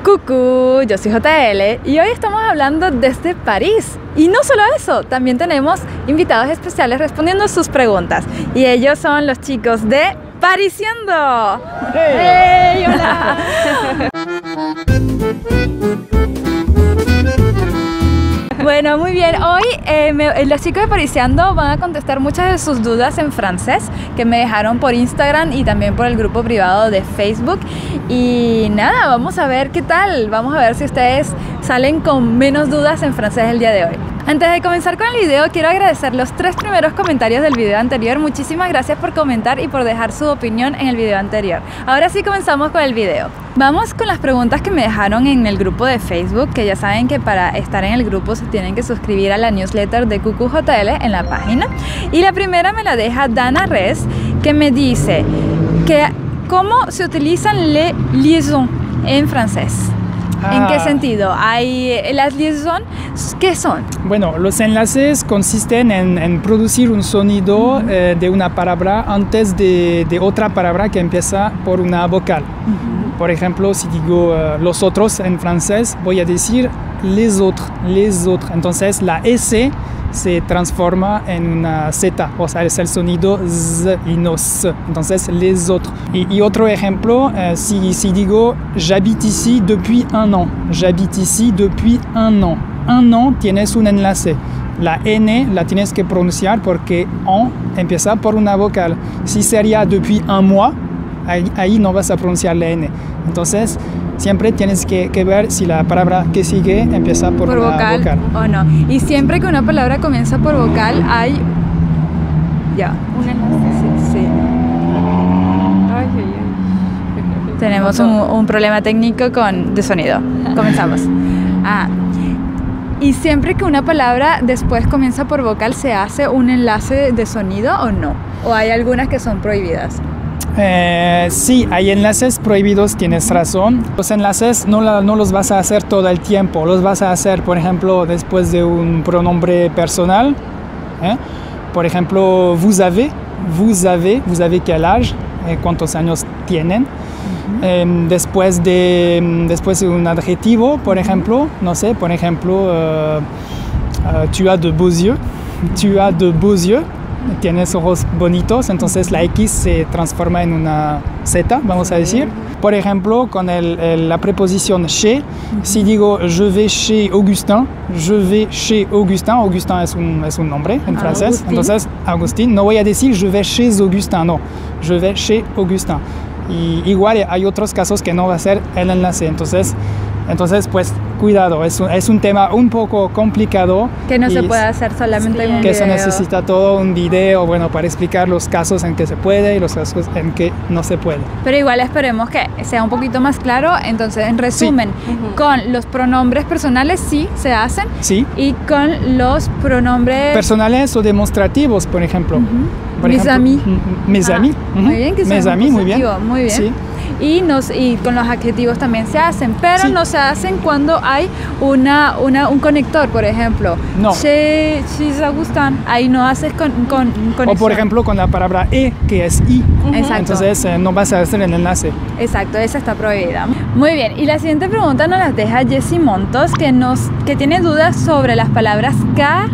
Cucú, yo soy JL y hoy estamos hablando desde París. Y no solo eso, también tenemos invitados especiales respondiendo sus preguntas. Y ellos son los chicos de Parisiendo. ¡Hey! ¡Hola! Bueno, muy bien. Hoy los chicos de Parisiando van a contestar muchas de sus dudas en francés que me dejaron por Instagram y también por el grupo privado de Facebook. Y nada, vamos a ver qué tal. Vamos a ver si ustedes salen con menos dudas en francés el día de hoy. Antes de comenzar con el video, quiero agradecer los 3 primeros comentarios del video anterior. Muchísimas gracias por comentar y por dejar su opinión en el video anterior. Ahora sí comenzamos con el video. Vamos con las preguntas que me dejaron en el grupo de Facebook, que ya saben que para estar en el grupo se tienen que suscribir a la newsletter de CucúJL en la página. Y la primera me la deja Dana Res, que me dice que ¿cómo se utilizan les liaisons en francés? ¿En qué sentido? ¿Hay las liaisons? ¿Qué son? Bueno, los enlaces consisten en producir un sonido de una palabra antes de otra palabra que empieza por una vocal. Por ejemplo, si digo los otros en francés, voy a decir les autres, les autres. Entonces la S se transforma en una Z, o sea, es el sonido Z y no S. Entonces, les autres. Y otro ejemplo, si digo j'habite ici depuis un an. J'habite ici depuis un an. Un an tienes un enlace. La N la tienes que pronunciar porque en empieza por una vocal. Si sería depuis un mois, ahí no vas a pronunciar la N. Entonces, siempre tienes que ver si la palabra que sigue empieza por una vocal o no. Y siempre que una palabra comienza por vocal hay un enlace. Sí. Tenemos un problema técnico de sonido. Comenzamos. Y siempre que una palabra después comienza por vocal, ¿se hace un enlace de sonido o no? ¿O hay algunas que son prohibidas? Sí, hay enlaces prohibidos, tienes razón. Los enlaces no los vas a hacer todo el tiempo, los vas a hacer, por ejemplo, después de un pronombre personal. Por ejemplo, vous avez quel âge, cuántos años tienen. Después de un adjetivo, por ejemplo, no sé, por ejemplo, tu as de beaux yeux. Tienes ojos bonitos, entonces la X se transforma en una Z, vamos a decir. Por ejemplo, con la preposición chez, si digo je vais chez Augustin, Augustin es un nombre en francés, entonces Agustín, no voy a decir je vais chez Augustin, no, je vais chez Augustin. Y igual hay otros casos que no va a ser el enlace, entonces pues cuidado, es un tema un poco complicado. Que no se puede hacer solamente en un video. Que se necesita todo un video, bueno, para explicar los casos en que se puede y los casos en que no se puede. Pero igual esperemos que sea un poquito más claro. Entonces, en resumen, con los pronombres personales sí se hacen. Sí. Y con los pronombres... personales o demostrativos, por ejemplo. Mes amis. Mes amis. Muy bien, que mes amis, muy bien. Muy bien. Sí. Y con los adjetivos también se hacen, pero no se hacen cuando hay un conector, por ejemplo. No. Chez Augustin, ahí no haces con o por ejemplo con la palabra E, que es I. Exacto. Entonces no vas a hacer el enlace. Exacto, esa está prohibida. Muy bien, y la siguiente pregunta nos la deja Jessie Montos, que tiene dudas sobre las palabras car,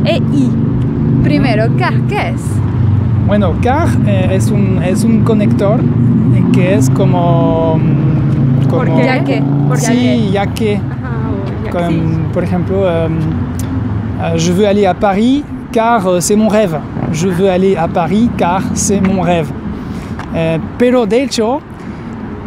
en e i. Primero, car, ¿qué es? Bueno, car es un conector que es como... ¿Por qué? ¿Ya que? Sí, ya que. Por ejemplo, je veux aller à Paris car c'est mon rêve. Je veux aller à Paris car c'est mon rêve. Pero de hecho,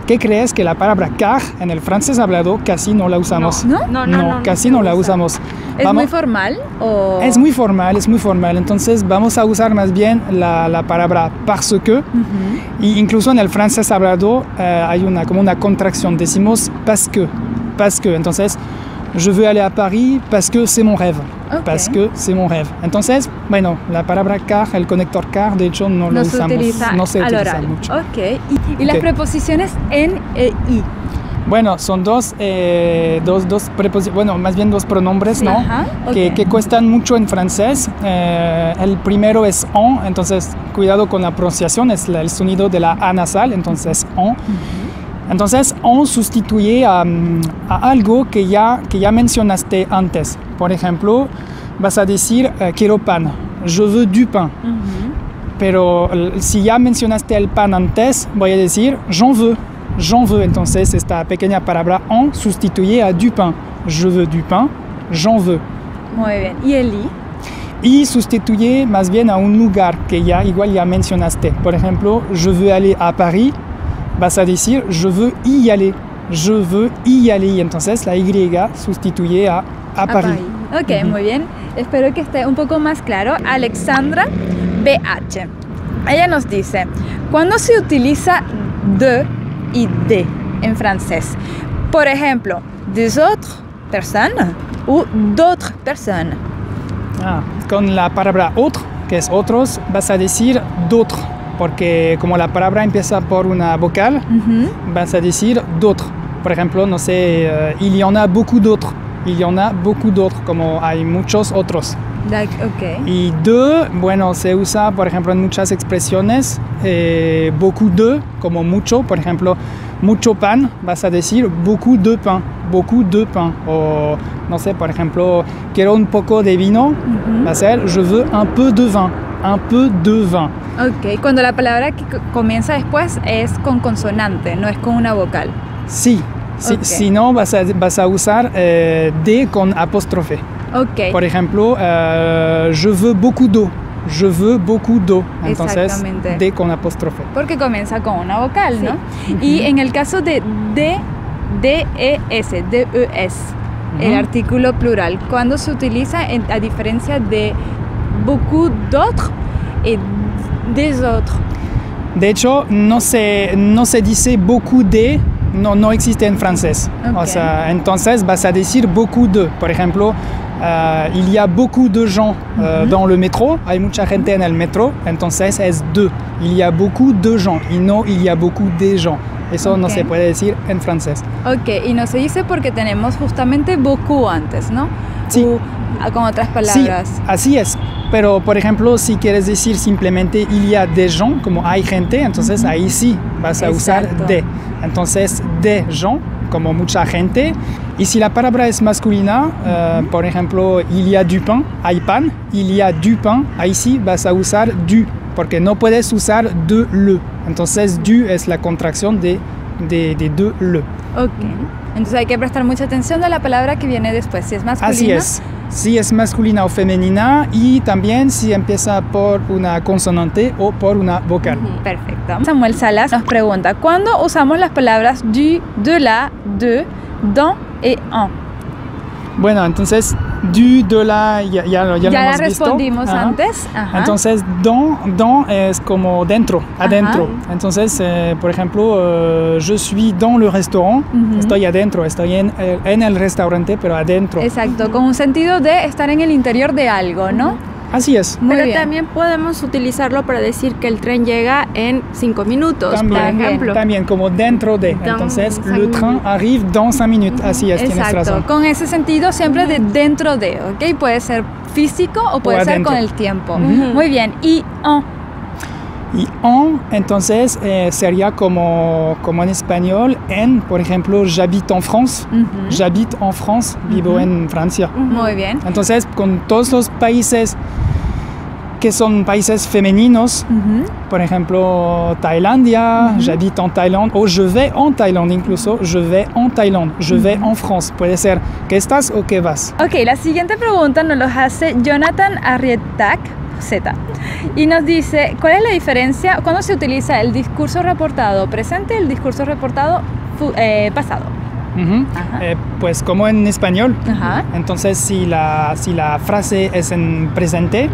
¿qué crees? Que la palabra car en el francés hablado casi no la usamos. No, casi no la usamos. ¿Es muy formal? ¿O? Es muy formal. Entonces vamos a usar más bien la palabra parce que. Y incluso en el francés hablado hay como una contracción. Decimos parce que. Entonces, je veux aller à Paris parce que c'est mon rêve. Okay. Parce que c'est mon rêve. Entonces, bueno, la palabra car, el conector car, de hecho no lo usamos. No se utiliza mucho. Ok. ¿Y las preposiciones en e i? Bueno, son dos preposiciones, bueno, más bien dos pronombres, ¿no? Ajá, okay. que cuestan mucho en francés. El primero es en, entonces cuidado con la pronunciación, es el sonido de la A nasal, entonces en. Entonces, on sustituye a algo que ya mencionaste antes. Por ejemplo, vas a decir quiero pan, je veux du pain. Pero si ya mencionaste el pan antes, voy a decir j'en veux. Entonces, esta pequeña palabra on sustituye a du pain. Je veux du pain, j'en veux. Muy bien. ¿Y el i? Y sustituye más bien a un lugar que igual ya mencionaste. Por ejemplo, je veux aller à Paris, vas a decir je veux y aller. Je veux y aller. Y entonces la Y sustituye a Paris. Ok, muy bien. Espero que esté un poco más claro. Alexandra BH. Ella nos dice, ¿cuándo se utiliza de y de en francés? Por ejemplo, des autres personnes o d'autres personnes. Con la palabra autre, que es otros, vas a decir d'autres, porque como la palabra empieza por una vocal, vas a decir d'autres. Por ejemplo, no sé, il y en a beaucoup d'autres. Il y en a beaucoup d'autres, como hay muchos otros. Okay. Y de, bueno, se usa, por ejemplo, en muchas expresiones, beaucoup de, como mucho, por ejemplo, mucho pan, vas a decir beaucoup de pain, o no sé, por ejemplo, quiero un poco de vino, va a ser je veux un peu de vin. Ok, cuando la palabra que comienza después es con consonante, no es con una vocal. Sí, okay. Si no vas a usar de con apóstrofe. Okay. Por ejemplo, je veux beaucoup d'eau. Entonces, de con apóstrofe. Porque comienza con una vocal, ¿no? Y en el caso de D-E-S, el artículo plural, ¿cuándo se utiliza a diferencia de beaucoup d'autres y des autres? De hecho, no se dice beaucoup de, no existe en francés. Okay. O sea, entonces vas a decir beaucoup de. Por ejemplo, il y a beaucoup de gens dans le métro. Hay mucha gente en el metro. Entonces es de. Il y a beaucoup de gens. Y no il y a beaucoup de gens. Eso no se puede decir en francés. Ok, y no se dice porque tenemos justamente beaucoup antes, ¿no? Sí. Con otras palabras. Sí, así es. Pero, por ejemplo, si quieres decir simplemente il y a des gens, como hay gente, entonces ahí sí vas a usar de. Entonces, des gens, como mucha gente. Y si la palabra es masculina, por ejemplo, il y a du pain, hay pan, il y a du pain, ahí sí vas a usar du, porque no puedes usar de le. Entonces, du es la contracción de le. Ok. Entonces hay que prestar mucha atención a la palabra que viene después, si es masculina. Así es. Si es masculina o femenina, y también si empieza por una consonante o por una vocal. Perfecto. Samuel Salas nos pregunta, ¿cuándo usamos las palabras du, de la, de, dans et en? Bueno, entonces, du, de la, ya lo hemos la visto. respondimos antes. Ajá. Entonces, dans es como dentro, adentro. Ajá. Entonces, por ejemplo, je suis dans le restaurant, estoy adentro, estoy en el restaurante, pero adentro. Exacto, con un sentido de estar en el interior de algo, ¿no? Así es. Pero también podemos utilizarlo para decir que el tren llega en 5 minutos, también, por ejemplo. También, como dentro de. Entonces, le train arrive dans 5 minutes. Así es, exacto, tienes razón. Con ese sentido siempre de dentro de, ¿ok? Puede ser físico o puede ser con el tiempo. Muy bien. Y en. Y en, entonces, sería como en español, en, por ejemplo, j'habite en France. J'habite en France, vivo en Francia. Muy bien. Entonces, con todos los países que son países femeninos, por ejemplo, Tailandia, j'habite en Thaïlande, o je vais en Thaïlande, incluso, je vais en Thaïlande, je vais en France. Puede ser que estás o que vas. Ok, la siguiente pregunta nos lo hace Jonathan Arrietac Z. Y nos dice, ¿cuál es la diferencia cuando se utiliza el discurso reportado presente y el discurso reportado pasado? Pues como en español. Ajá. Entonces, si la frase es en presente,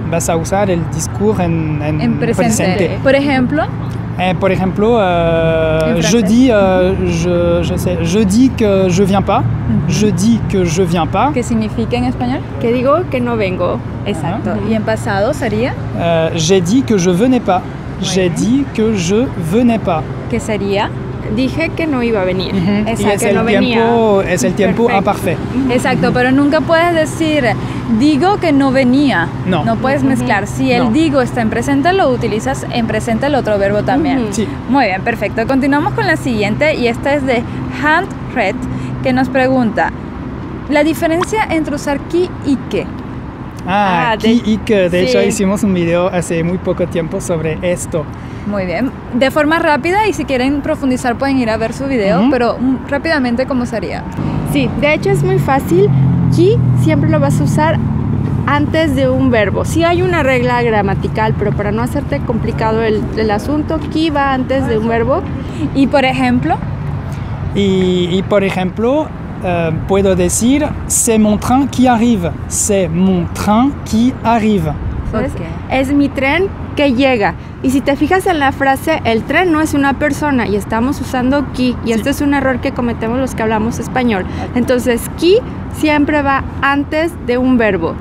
vas a usar el discurso en presente. Por ejemplo, je dis que je viens pas. Je dis que je viens pas. ¿Qué significa en español? Que digo que no vengo. Exacto. ¿Y en pasado sería? J'ai dit que je venais pas. J'ai dit que je venais pas. ¿Qué sería? dije que no iba a venir. Y es que el no venía. tiempo, es el tiempo Perfecto. imparfait. Exacto, pero nunca puedes decir digo que no venía. No. No puedes mezclar. Si el No. digo está en presente, lo utilizas en presente el otro verbo también. Sí. Muy bien, perfecto. Continuamos con la siguiente y esta es de Handred, que nos pregunta la diferencia entre usar qui y que. Qui y que. De hecho, sí. hicimos un video hace muy poco tiempo sobre esto. Muy bien. De forma rápida y si quieren profundizar pueden ir a ver su video, pero rápidamente, ¿cómo sería? Sí, de hecho es muy fácil. Qui siempre lo vas a usar antes de un verbo. Sí hay una regla gramatical, pero para no hacerte complicado el asunto, qui va antes de un verbo. Y por ejemplo, Y por ejemplo, puedo decir c'est mon train qui arrive. C'est mon train qui arrive. ¿Sabes? Ok. Es mi tren que llega. Y si te fijas en la frase, el tren no es una persona y estamos usando qui. Y este es un error que cometemos los que hablamos español. Entonces, qui siempre va antes de un verbo.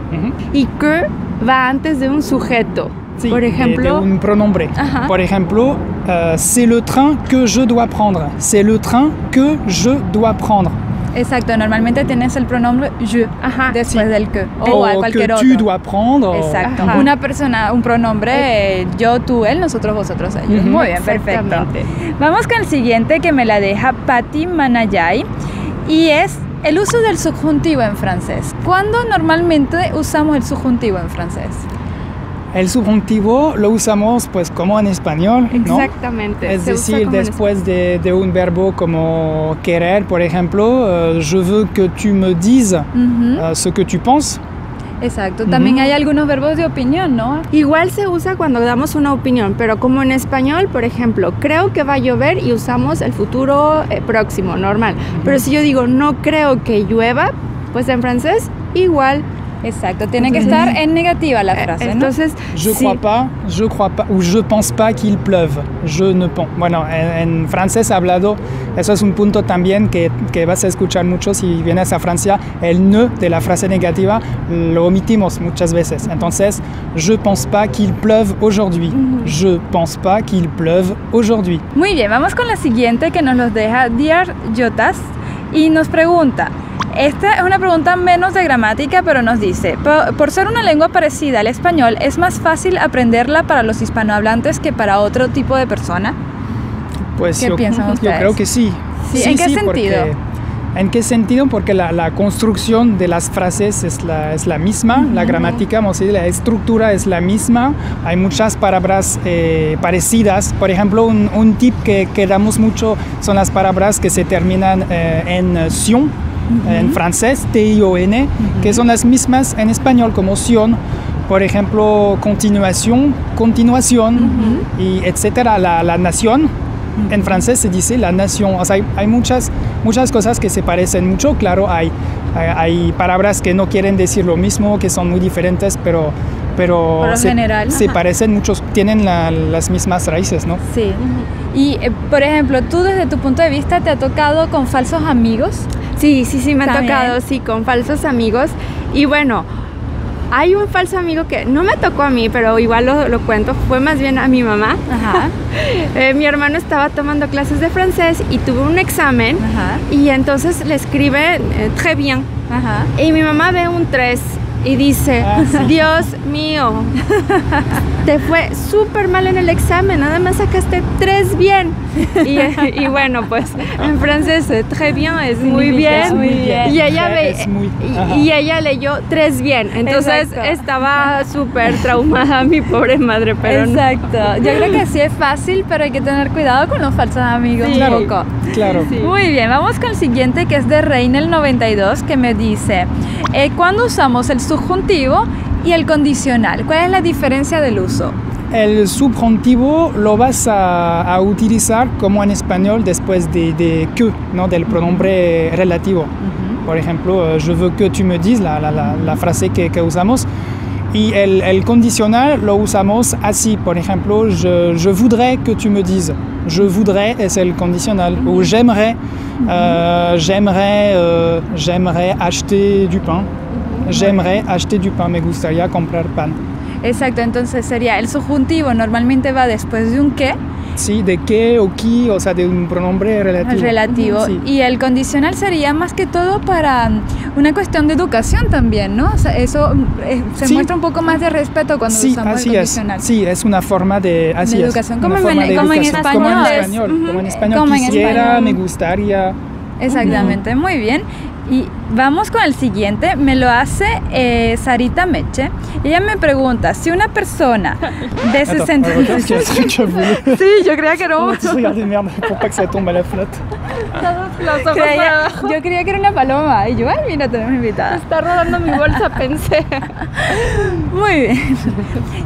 Y que va antes de un sujeto. Sí, Por ejemplo, de un pronombre. Ajá. Por ejemplo, c'est le train que je dois prendre. C'est le train que je dois prendre. exacto, normalmente tienes el pronombre je Ajá. después del que O a que cualquier tu otro. dois prendre. Exacto. Ajá. Una persona, un pronombre yo, tú, él, nosotros, vosotros, ellos. Muy bien, perfecto. Exactamente. Vamos con el siguiente que me la deja Patti Manayay y es el uso del subjuntivo en francés. ¿Cuándo normalmente usamos el subjuntivo en francés? El subjuntivo lo usamos pues como en español, ¿no? Exactamente. Es se usa decir, como en después de un verbo como querer, por ejemplo, je veux que tu me dises ce que tu penses. Exacto. También hay algunos verbos de opinión, ¿no? Igual se usa cuando damos una opinión, pero como en español, por ejemplo, creo que va a llover y usamos el futuro próximo, normal. Pero si yo digo no creo que llueva, pues en francés igual. Exacto. Tiene que estar en negativa la frase, ¿no? Entonces, Je sí. crois pas, ou je pense pas qu'il pleuve. Je ne pense. Bueno, en francés hablado, eso es un punto también que vas a escuchar mucho si vienes a Francia. El ne de la frase negativa lo omitimos muchas veces. Entonces, je pense pas qu'il pleuve aujourd'hui. Je pense pas qu'il pleuve aujourd'hui. Muy bien, vamos con la siguiente que nos los deja Diar Yotas y nos pregunta. Esta es una pregunta menos de gramática, pero nos dice, por ser una lengua parecida al español, ¿es más fácil aprenderla para los hispanohablantes que para otro tipo de persona? Pues ¿Qué yo piensan ustedes? creo que sí. Sí, ¿en qué sentido? Porque, ¿en qué sentido? Porque la construcción de las frases es la misma, la gramática, vamos a decir, la estructura es la misma, hay muchas palabras parecidas. Por ejemplo, un tip que damos mucho son las palabras que se terminan en sion, en francés, T-I-O-N, que son las mismas en español como sion. Por ejemplo, continuación, y etcétera, la nación. En francés se dice la nación. O sea, hay muchas cosas que se parecen mucho. Claro, hay palabras que no quieren decir lo mismo, que son muy diferentes, pero Por lo general. se parecen muchos, tienen las mismas raíces, ¿no? Sí. Y, por ejemplo, tú desde tu punto de vista, ¿te ha tocado con falsos amigos? Sí, me ha También. tocado, sí, con falsos amigos. Y bueno, hay un falso amigo que no me tocó a mí, pero igual lo cuento, fue más bien a mi mamá. Ajá. Mi hermano estaba tomando clases de francés y tuvo un examen Ajá. y entonces le escribe très bien. Ajá. Y mi mamá ve un 3 y dice, Dios mío, te fue súper mal en el examen, nada más sacaste 3 bien. Y bueno, pues en francés très bien es muy bien. muy bien. Y ella, Es muy- ajá. y ella leyó 3 bien. Entonces Exacto. estaba súper traumada mi pobre madre, pero no. Exacto. Yo creo que sí es fácil, pero hay que tener cuidado con los falsos amigos Sí. un poco. Claro. Sí. Muy bien, vamos con el siguiente que es de Reinel92 que me dice, ¿cuándo usamos el subjuntivo y el condicional? ¿Cuál es la diferencia del uso? El subjuntivo lo vas a utilizar como en español después de que, ¿no? Del pronombre relativo. Por ejemplo, je veux que tu me dises, la frase que usamos. Y el condicional lo usamos así. Por ejemplo, je voudrais que tu me dises. Je voudrais es el condicional. O j'aimerais, j'aimerais acheter du pain. J'aimerais acheter du pain. Me gustaría comprar pan. Exacto, entonces sería el subjuntivo normalmente va después de un qué Sí, de qué o qui, o sea, de un pronombre relativo. El relativo. Sí. Y el condicional sería más que todo para una cuestión de educación también, ¿no? O sea, eso se Sí. muestra un poco más de respeto cuando Sí, usamos así el es. condicional. Sí, es una forma de, así De es, educación, una como en- forma de como en educación, español. como en español, como en español Como en quisiera, español. me gustaría. Exactamente, muy bien. Y vamos con el siguiente, me lo hace Sarita Meche. Ella me pregunta, si una persona de 60... Qu'est-ce que tu as voulu? Sí, yo creía que era un... Regardez, merde, pour pas que ça tombe à la flotte. Yo creía que era una paloma. Y yo, ay, mira, tenemos invitada. Está rodando mi bolsa, pensé. Muy bien.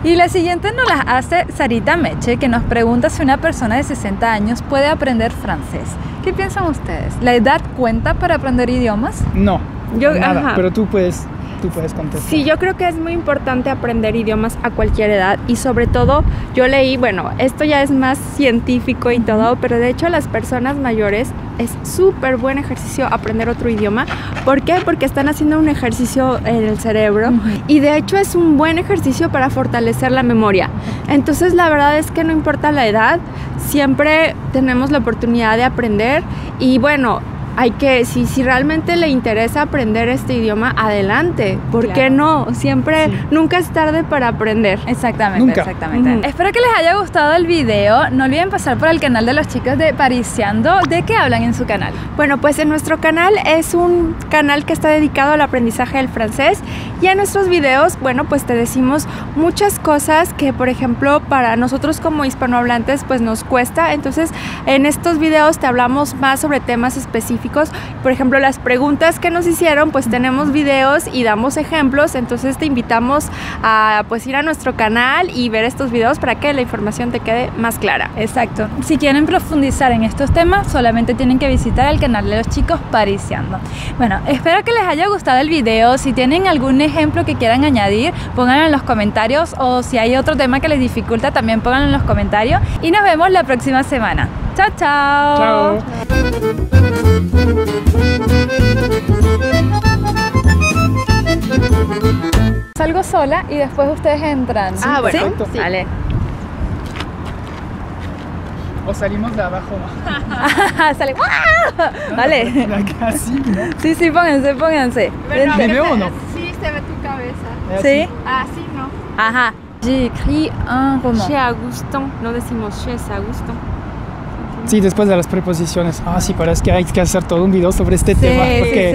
Y la siguiente nos la hace Sarita Meche, que nos pregunta si una persona de 60 años puede aprender francés. ¿Qué piensan ustedes? ¿La edad cuenta para aprender idiomas? No, nada, ajá. pero tú puedes contestar. Sí, yo creo que es muy importante aprender idiomas a cualquier edad y sobre todo yo leí, bueno, esto ya es más científico y todo, pero de hecho a las personas mayores es súper buen ejercicio aprender otro idioma. ¿Por qué? Porque están haciendo un ejercicio en el cerebro y de hecho es un buen ejercicio para fortalecer la memoria. Entonces la verdad es que no importa la edad, siempre tenemos la oportunidad de aprender y bueno, hay que, si realmente le interesa aprender este idioma, adelante. ¿Por qué no? Siempre, nunca es tarde para aprender. Exactamente, Nunca. exactamente. Espero que les haya gustado el video. No olviden pasar por el canal de los chicos de Pariciando. ¿De qué hablan en su canal? Bueno, pues en nuestro canal es un canal que está dedicado al aprendizaje del francés y en nuestros videos, bueno, pues te decimos muchas cosas que, por ejemplo, para nosotros como hispanohablantes, pues nos cuesta. Entonces, en estos videos te hablamos más sobre temas específicos. Por ejemplo, las preguntas que nos hicieron, pues tenemos videos y damos ejemplos. Entonces, te invitamos a pues ir a nuestro canal y ver estos videos para que la información te quede más clara. Exacto. Si quieren profundizar en estos temas, solamente tienen que visitar el canal de los chicos Pariciando. Bueno, espero que les haya gustado el video. Si tienen algún ejemplo que quieran añadir, pónganlo en los comentarios, o si hay otro tema que les dificulta, también pónganlo en los comentarios. Y nos vemos la próxima semana. Chao, chao. Chao. Salgo sola y después ustedes entran. Ah, bueno, perfecto. sí. Vale. O salimos de abajo. Sale. ¡Ah! Vale. Así, ¿no? Sí, sí, pónganse, pónganse. ¿Me veo o no? Sí, se ve tu cabeza. Sí. Ah, sí, ¿no? Ajá. J'écris un roman. Chez Agustin, no decimos chez Agustin. Sí, después de las preposiciones. Ah, sí, parece que hay que hacer todo un video sobre este Sí, tema. sí, Porque